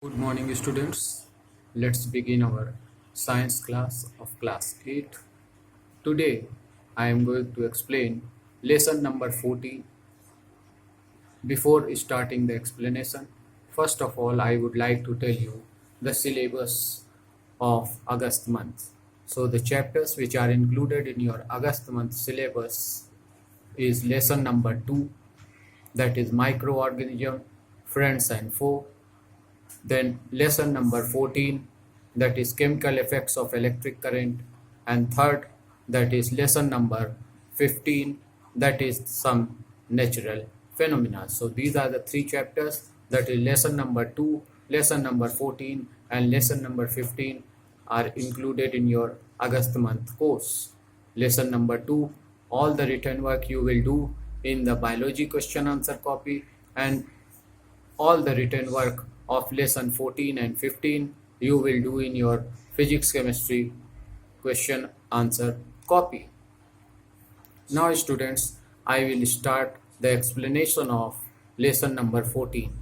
Good morning, students. Let's begin our science class of class 8. Today, I am going to explain lesson number 40. Before starting the explanation, first of all, I would like to tell you the syllabus of August month. So, the chapters which are included in your August month syllabus is lesson number 2, that is microorganism, friends and foe. Then lesson number 14, that is chemical effects of electric current. And third, that is lesson number 15, that is some natural phenomena. So these are the three chapters, that is lesson number 2, lesson number 14 and lesson number 15 are included in your August month course. Lesson number 2, all the written work you will do in the biology question answer copy, and all the written work of lesson 14 and 15 you will do in your physics chemistry question answer copy. Now students, I will start the explanation of lesson number 14.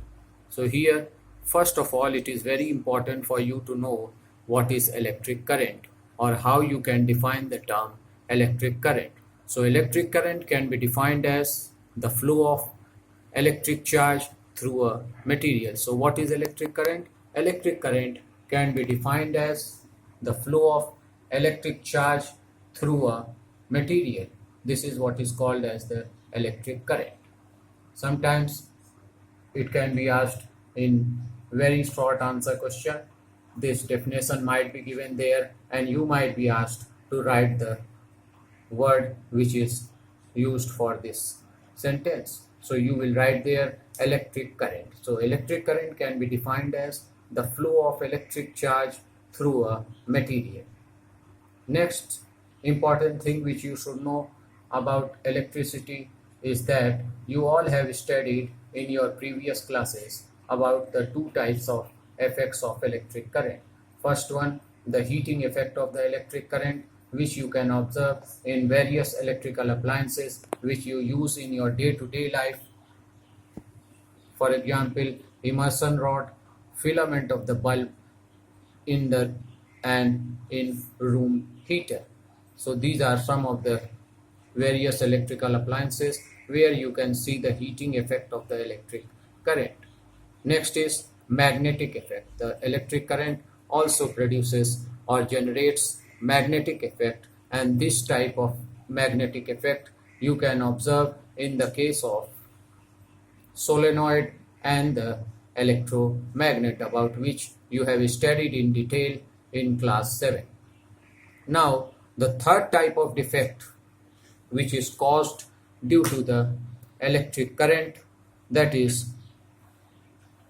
So here, first of all, it is very important for you to know what is electric current or how you can define the term electric current. So electric current can be defined as the flow of electric charge through a material. So what is electric current? Electric current can be defined as the flow of electric charge through a material. This is what is called as the electric current. Sometimes it can be asked in very short answer question. This definition might be given there and you might be asked to write the word which is used for this sentence. So you will write there electric current. So electric current can be defined as the flow of electric charge through a material. Next important thing which you should know about electricity is that you all have studied in your previous classes about the two types of effects of electric current. First one, the heating effect of the electric current, which you can observe in various electrical appliances which you use in your day-to-day life. For example, immersion rod, filament of the bulb, in the and in room heater. So these are some of the various electrical appliances where you can see the heating effect of the electric current. Next is magnetic effect. The electric current also produces or generates magnetic effect, and this type of magnetic effect you can observe in the case of solenoid and the electromagnet, about which you have studied in detail in class 7. Now, the third type of defect which is caused due to the electric current, that is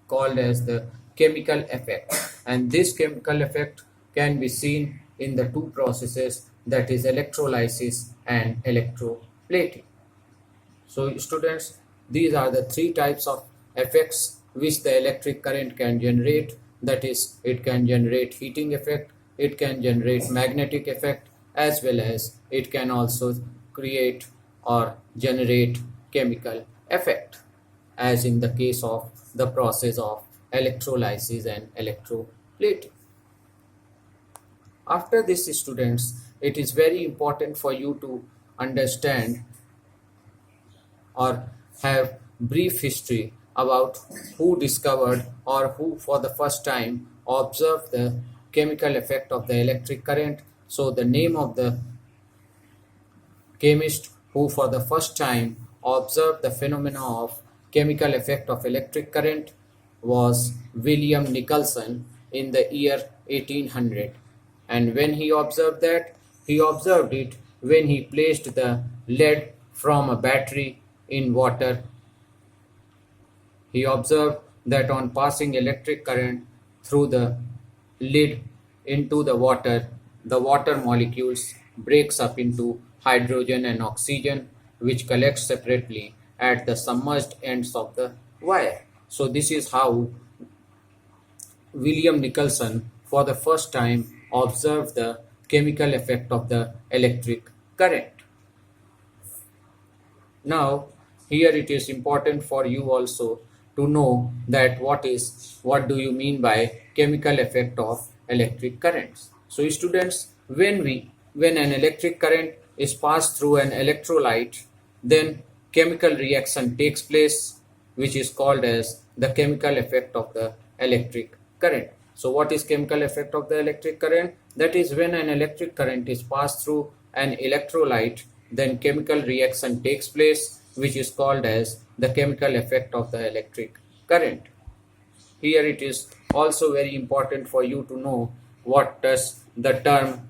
called as the chemical effect, and this chemical effect can be seen in the two processes, that is electrolysis and electroplating. So students, these are the three types of effects which the electric current can generate, that is it can generate heating effect, it can generate magnetic effect, as well as it can also create or generate chemical effect, as in the case of the process of electrolysis and electroplating. After this students, it is very important for you to understand or have brief history about who discovered or who for the first time observed the chemical effect of the electric current. So the name of the chemist who for the first time observed the phenomena of chemical effect of electric current was William Nicholson in the year 1800. And when he observed that, he observed it when he placed the lead from a battery in water. He observed that on passing electric current through the lid into the water molecules breaks up into hydrogen and oxygen, which collects separately at the submerged ends of the wire. So this is how William Nicholson for the first time observed the chemical effect of the electric current. Now, here it is important for you also to know that what do you mean by chemical effect of electric currents. So students, when an electric current is passed through an electrolyte, then chemical reaction takes place, which is called as the chemical effect of the electric current. So what is chemical effect of the electric current? That is, when an electric current is passed through an electrolyte, then chemical reaction takes place, which is called as the chemical effect of the electric current. Here it is also very important for you to know what does the term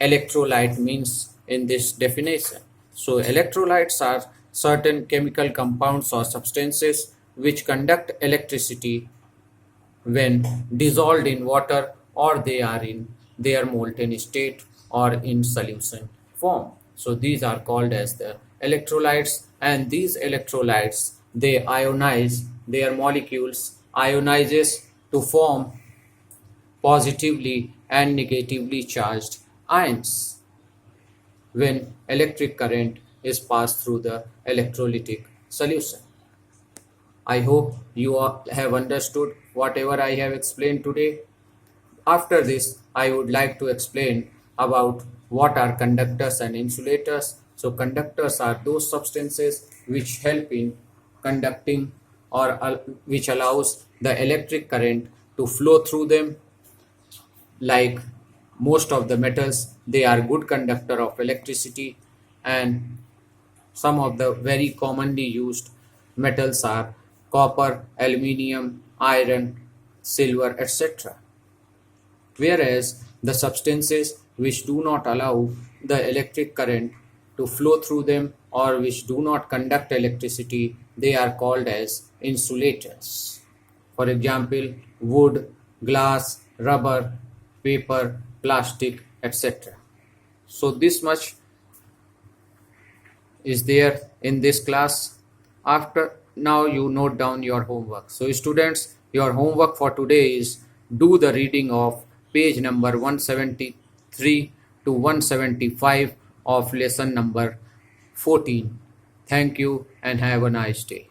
electrolyte means in this definition. So electrolytes are certain chemical compounds or substances which conduct electricity when dissolved in water, or they are in their molten state or in solution form. So these are called as the electrolytes, and these electrolytes, they ionize, their molecules ionizes to form positively and negatively charged ions when electric current is passed through the electrolytic solution. I hope you all have understood whatever I have explained today. After this, I would like to explain about what are conductors and insulators. So conductors are those substances which help in conducting, or which allows the electric current to flow through them. Like most of the metals, they are good conductor of electricity, and some of the very commonly used metals are copper, aluminium, iron, silver, etc. Whereas the substances which do not allow the electric current to flow through them, or which do not conduct electricity, they are called as insulators. For example, wood, glass, rubber, paper, plastic, etc. So this much is there in this class. After now you note down your homework. So students, your homework for today is do the reading of page number 173 to 175 of lesson number 14. Thank you and have a nice day.